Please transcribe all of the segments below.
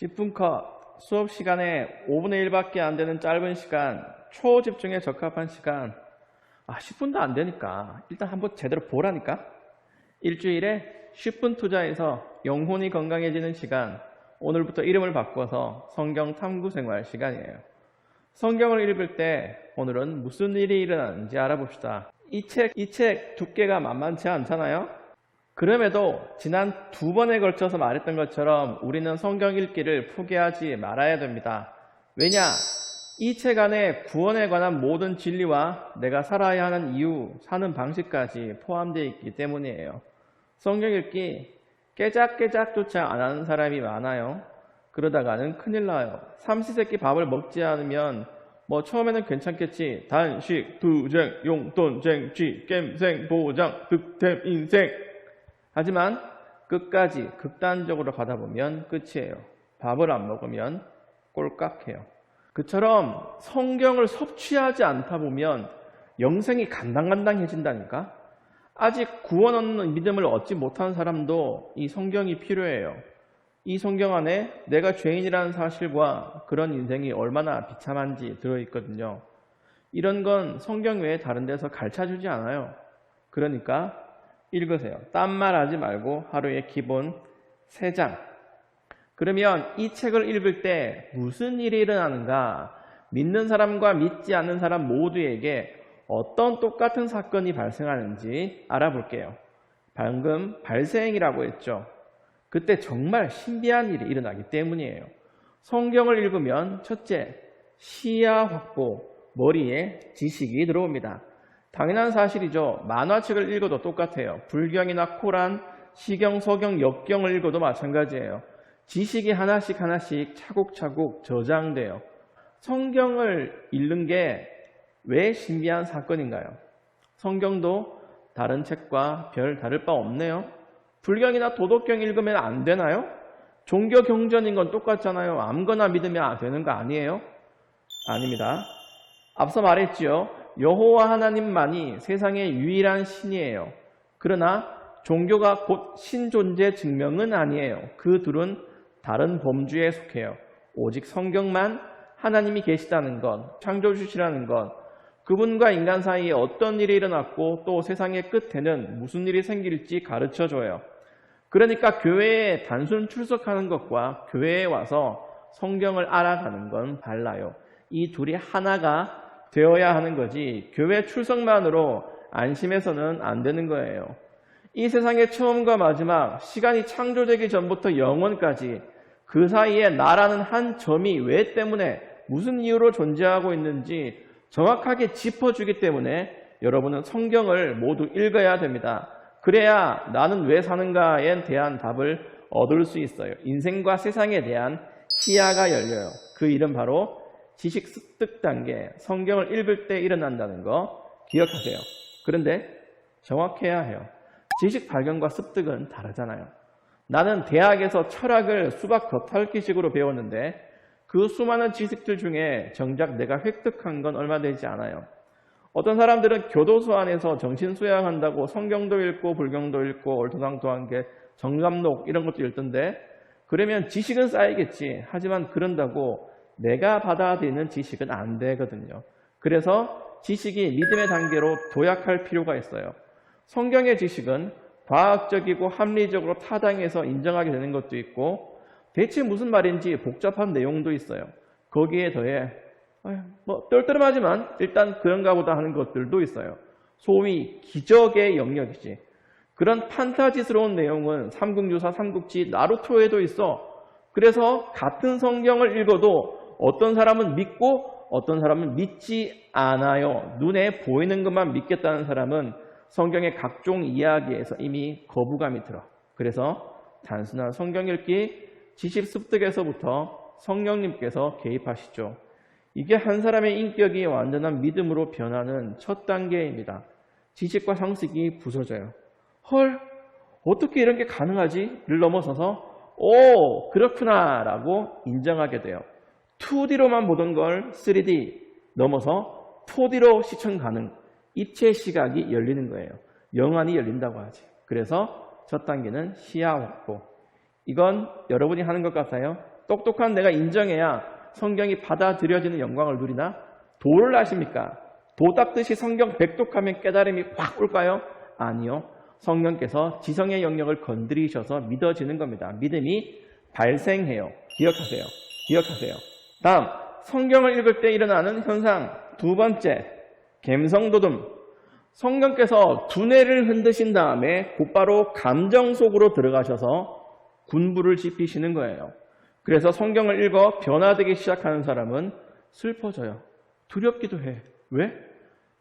10분 컷. 수업 시간에 5분의 1밖에 안 되는 짧은 시간, 초집중에 적합한 시간. 10분도 안 되니까 일단 한번 제대로 보라니까. 일주일에 10분 투자해서 영혼이 건강해지는 시간. 오늘부터 이름을 바꿔서 성경 탐구 생활 시간이에요. 성경을 읽을 때 오늘은 무슨 일이 일어나는지 알아봅시다. 이 책 두께가 만만치 않잖아요? 그럼에도 지난 2번에 걸쳐서 말했던 것처럼 우리는 성경 읽기를 포기하지 말아야 됩니다. 왜냐? 이 책 안에 구원에 관한 모든 진리와 내가 살아야 하는 이유, 사는 방식까지 포함되어 있기 때문이에요. 성경 읽기 깨작깨작조차 안 하는 사람이 많아요. 그러다가는 큰일 나요. 삼시세끼 밥을 먹지 않으면 처음에는 괜찮겠지. 단식, 투쟁, 용돈, 쟁취, 겜생, 보장, 득템, 인생. 하지만 끝까지 극단적으로 가다 보면 끝이에요. 밥을 안 먹으면 꼴깍해요. 그처럼 성경을 섭취하지 않다 보면 영생이 간당간당해진다니까. 아직 구원 얻는 믿음을 얻지 못한 사람도 이 성경이 필요해요. 이 성경 안에 내가 죄인이라는 사실과 그런 인생이 얼마나 비참한지 들어있거든요. 이런 건 성경 외에 다른 데서 가르쳐주지 않아요. 그러니까 읽으세요. 딴말 하지 말고 하루에 기본 3장. 그러면 이 책을 읽을 때 무슨 일이 일어나는가? 믿는 사람과 믿지 않는 사람 모두에게 어떤 똑같은 사건이 발생하는지 알아볼게요. 방금 발생이라고 했죠. 그때 정말 신비한 일이 일어나기 때문이에요. 성경을 읽으면 첫째, 시야 확보, 머리에 지식이 들어옵니다. 당연한 사실이죠. 만화책을 읽어도 똑같아요. 불경이나 코란, 시경, 서경, 역경을 읽어도 마찬가지예요. 지식이 하나씩 차곡차곡 저장돼요. 성경을 읽는 게 왜 신비한 사건인가요? 성경도 다른 책과 별 다를 바 없네요. 불경이나 도덕경 읽으면 안 되나요? 종교 경전인 건 똑같잖아요. 아무거나 믿으면 되는 거 아니에요? 아닙니다. 앞서 말했지요. 여호와 하나님만이 세상의 유일한 신이에요. 그러나 종교가 곧 신존재 증명은 아니에요. 그 둘은 다른 범주에 속해요. 오직 성경만 하나님이 계시다는 것, 창조주시라는 것, 그분과 인간 사이에 어떤 일이 일어났고 또 세상의 끝에는 무슨 일이 생길지 가르쳐줘요. 그러니까 교회에 단순 출석하는 것과 교회에 와서 성경을 알아가는 건 달라요. 이 둘이 하나가 되어야 하는 거지 교회 출석만으로 안심해서는 안 되는 거예요. 이 세상의 처음과 마지막, 시간이 창조되기 전부터 영원까지 그 사이에 나라는 한 점이 왜 때문에 무슨 이유로 존재하고 있는지 정확하게 짚어주기 때문에 여러분은 성경을 모두 읽어야 됩니다. 그래야 나는 왜 사는가에 대한 답을 얻을 수 있어요. 인생과 세상에 대한 시야가 열려요. 그 이름 바로 지식 습득 단계, 성경을 읽을 때 일어난다는 거 기억하세요. 그런데 정확해야 해요. 지식 발견과 습득은 다르잖아요. 나는 대학에서 철학을 수박 겉핥기식으로 배웠는데 그 수많은 지식들 중에 정작 내가 획득한 건 얼마 되지 않아요. 어떤 사람들은 교도소 안에서 정신 수양한다고 성경도 읽고 불경도 읽고 얼토당토한 정감록 이런 것도 읽던데 그러면 지식은 쌓이겠지. 하지만 그런다고 내가 받아들이는 지식은 안 되거든요. 그래서 지식이 믿음의 단계로 도약할 필요가 있어요. 성경의 지식은 과학적이고 합리적으로 타당해서 인정하게 되는 것도 있고 대체 무슨 말인지 복잡한 내용도 있어요. 거기에 더해 똘똘하지만 일단 그런가 보다 하는 것들도 있어요. 소위 기적의 영역이지. 그런 판타지스러운 내용은 삼국유사, 삼국지, 나루토에도 있어. 그래서 같은 성경을 읽어도 어떤 사람은 믿고 어떤 사람은 믿지 않아요. 눈에 보이는 것만 믿겠다는 사람은 성경의 각종 이야기에서 이미 거부감이 들어. 그래서 단순한 성경 읽기, 지식 습득에서부터 성령님께서 개입하시죠. 이게 한 사람의 인격이 완전한 믿음으로 변하는 첫 단계입니다. 지식과 상식이 부서져요. 헐, 어떻게 이런 게 가능하지?를 넘어서서 오, 그렇구나 라고 인정하게 돼요. 2D로만 보던 걸 3D 넘어서 4D로 시청 가능. 입체 시각이 열리는 거예요. 영안이 열린다고 하지. 그래서 첫 단계는 시야 확보. 이건 여러분이 하는 것 같아요? 똑똑한 내가 인정해야 성경이 받아들여지는 영광을 누리나? 도를 아십니까? 도 닦듯이 성경 백독하면 깨달음이 확 올까요? 아니요. 성령께서 지성의 영역을 건드리셔서 믿어지는 겁니다. 믿음이 발생해요. 기억하세요. 기억하세요. 다음, 성경을 읽을 때 일어나는 현상 두 번째, 감성도듬. 성령께서 두뇌를 흔드신 다음에 곧바로 감정 속으로 들어가셔서 군부를 지피시는 거예요. 그래서 성경을 읽어 변화되기 시작하는 사람은 슬퍼져요. 두렵기도 해. 왜?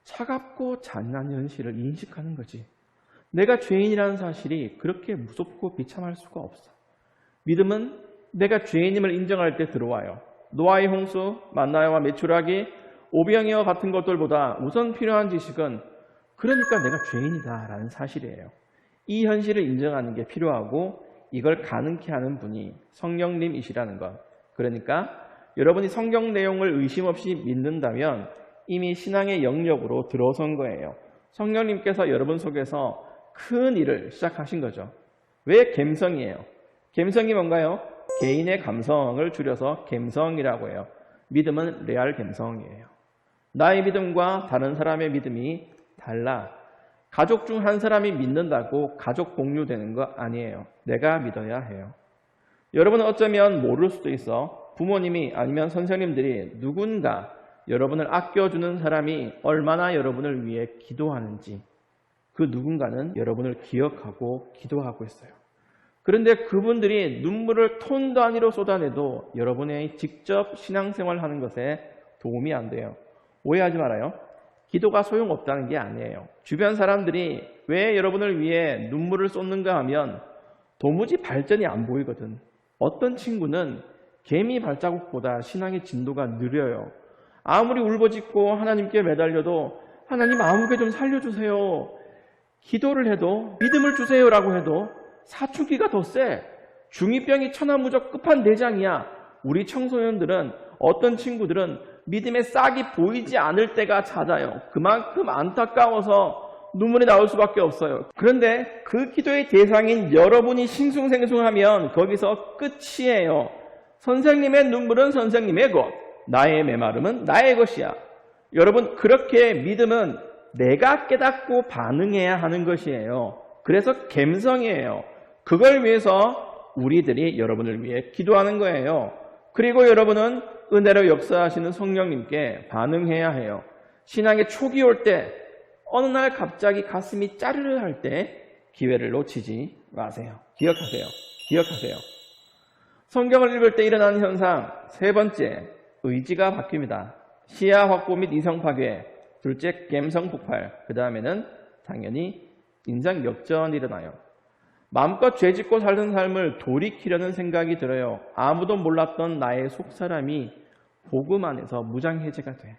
차갑고 잔인한 현실을 인식하는 거지. 내가 죄인이라는 사실이 그렇게 무섭고 비참할 수가 없어. 믿음은 내가 죄인임을 인정할 때 들어와요. 노아의 홍수, 만나야와 메추라기, 오병이어 같은 것들보다 우선 필요한 지식은 그러니까 내가 죄인이다라는 사실이에요. 이 현실을 인정하는 게 필요하고 이걸 가능케 하는 분이 성령님이시라는 것. 그러니까 여러분이 성경 내용을 의심 없이 믿는다면 이미 신앙의 영역으로 들어선 거예요. 성령님께서 여러분 속에서 큰 일을 시작하신 거죠. 왜 감성이에요? 감성이 뭔가요? 개인의 감성을 줄여서 감성이라고 해요. 믿음은 레알 감성이에요. 나의 믿음과 다른 사람의 믿음이 달라. 가족 중 한 사람이 믿는다고 가족 공유되는 거 아니에요. 내가 믿어야 해요. 여러분은 어쩌면 모를 수도 있어. 부모님이 아니면 선생님들이 누군가 여러분을 아껴주는 사람이 얼마나 여러분을 위해 기도하는지 그 누군가는 여러분을 기억하고 기도하고 있어요. 그런데 그분들이 눈물을 톤 단위로 쏟아내도 여러분의 직접 신앙생활하는 것에 도움이 안 돼요. 오해하지 말아요. 기도가 소용없다는 게 아니에요. 주변 사람들이 왜 여러분을 위해 눈물을 쏟는가 하면 도무지 발전이 안 보이거든. 어떤 친구는 개미 발자국보다 신앙의 진도가 느려요. 아무리 울부짖고 하나님께 매달려도 하나님 아무개 좀 살려주세요. 기도를 해도 믿음을 주세요라고 해도 사춘기가 더 세. 중2병이 천하무적 끝판대장이야. 우리 청소년들은 어떤 친구들은 믿음의 싹이 보이지 않을 때가 잦아요. 그만큼 안타까워서 눈물이 나올 수밖에 없어요. 그런데 그 기도의 대상인 여러분이 싱숭생숭하면 거기서 끝이에요. 선생님의 눈물은 선생님의 것, 나의 메마름은 나의 것이야. 여러분, 그렇게 믿음은 내가 깨닫고 반응해야 하는 것이에요. 그래서 감성이에요. 그걸 위해서 우리들이 여러분을 위해 기도하는 거예요. 그리고 여러분은 은혜로 역사하시는 성령님께 반응해야 해요. 신앙의 촉이 올 때, 어느 날 갑자기 가슴이 짜르르 할 때 기회를 놓치지 마세요. 기억하세요. 기억하세요. 성경을 읽을 때 일어나는 현상 세 번째, 의지가 바뀝니다. 시야 확보 및 이성 파괴, 둘째 감성 폭발, 그 다음에는 당연히 인상 역전이 일어나요. 마음껏 죄짓고 살던 삶을 돌이키려는 생각이 들어요. 아무도 몰랐던 나의 속사람이 복음 안에서 무장해제가 돼.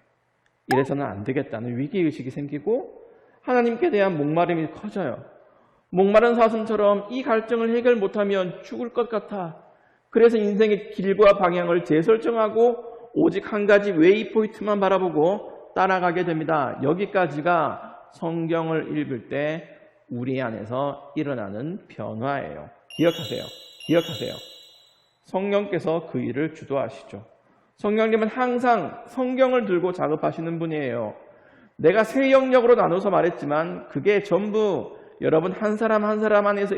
이래서는 안 되겠다는 위기의식이 생기고 하나님께 대한 목마름이 커져요. 목마른 사슴처럼 이 갈증을 해결 못하면 죽을 것 같아. 그래서 인생의 길과 방향을 재설정하고 오직 한 가지 웨이포인트만 바라보고 따라가게 됩니다. 여기까지가 성경을 읽을 때 우리 안에서 일어나는 변화예요. 기억하세요. 기억하세요. 성령께서 그 일을 주도하시죠. 성령님은 항상 성경을 들고 작업하시는 분이에요. 내가 세 영역으로 나눠서 말했지만 그게 전부 여러분 한 사람 한 사람 안에서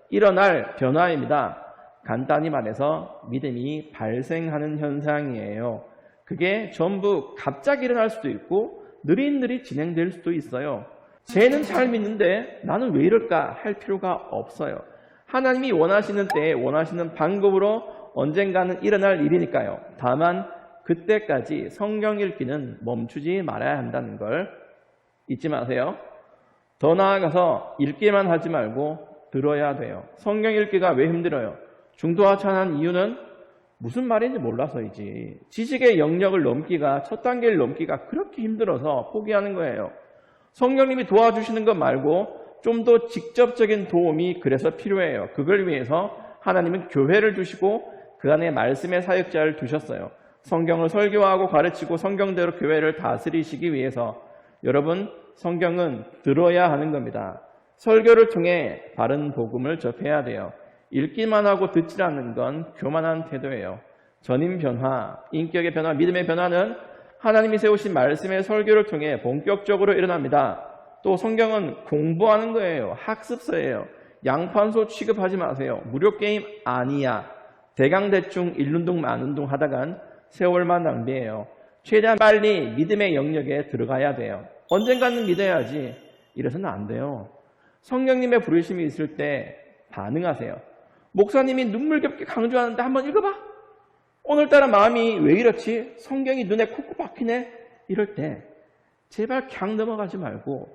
일어날 변화입니다. 간단히 말해서 믿음이 발생하는 현상이에요. 그게 전부 갑자기 일어날 수도 있고 느릿느릿 진행될 수도 있어요. 쟤는 잘 믿는데 나는 왜 이럴까 할 필요가 없어요. 하나님이 원하시는 때에 원하시는 방법으로 언젠가는 일어날 일이니까요. 다만 그때까지 성경 읽기는 멈추지 말아야 한다는 걸 잊지 마세요. 더 나아가서 읽기만 하지 말고 들어야 돼요. 성경 읽기가 왜 힘들어요? 중도하찮은 이유는 무슨 말인지 몰라서이지. 지식의 영역을 넘기가, 첫 단계를 넘기가 그렇게 힘들어서 포기하는 거예요. 성령님이 도와주시는 것 말고 좀 더 직접적인 도움이 그래서 필요해요. 그걸 위해서 하나님은 교회를 두시고 그 안에 말씀의 사역자를 두셨어요. 성경을 설교하고 가르치고 성경대로 교회를 다스리시기 위해서 여러분, 성경은 들어야 하는 겁니다. 설교를 통해 바른 복음을 접해야 돼요. 읽기만 하고 듣지 않는 건 교만한 태도예요. 전임 변화, 인격의 변화, 믿음의 변화는 하나님이 세우신 말씀의 설교를 통해 본격적으로 일어납니다. 또 성경은 공부하는 거예요. 학습서예요. 양판소 취급하지 마세요. 무료 게임 아니야. 대강대충 일운동 만운동 하다간 세월만 낭비해요. 최대한 빨리 믿음의 영역에 들어가야 돼요. 언젠가는 믿어야지. 이래서는 안 돼요. 성령님의 부르심이 있을 때 반응하세요. 목사님이 눈물겹게 강조하는데 한번 읽어봐. 오늘따라 마음이 왜 이렇지? 성경이 눈에 콕콕 박히네? 이럴 때 제발 그냥 넘어가지 말고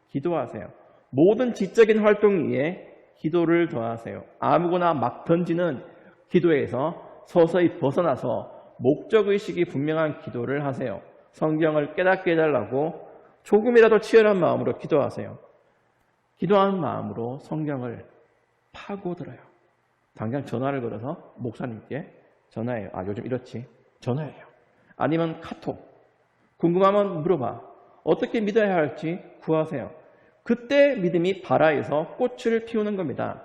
기도하세요. 모든 지적인 활동 위에 기도를 더하세요. 아무거나 막 던지는 기도에서 서서히 벗어나서 목적의식이 분명한 기도를 하세요. 성경을 깨닫게 해달라고 조금이라도 치열한 마음으로 기도하세요. 기도하는 마음으로 성경을 파고들어요. 당장 전화를 걸어서 목사님께 전화해요. 요즘 이렇지. 전화해요. 아니면 카톡. 궁금하면 물어봐. 어떻게 믿어야 할지 구하세요. 그때 믿음이 발아에서 꽃을 피우는 겁니다.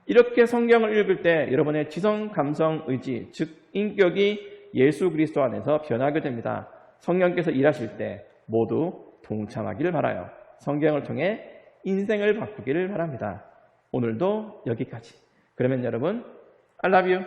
이렇게 성경을 읽을 때 여러분의 지성, 감성, 의지, 즉 인격이 예수 그리스도 안에서 변하게 됩니다. 성령께서 일하실 때 모두 동참하기를 바라요. 성경을 통해 인생을 바꾸기를 바랍니다. 오늘도 여기까지. 그러면 여러분, I love you.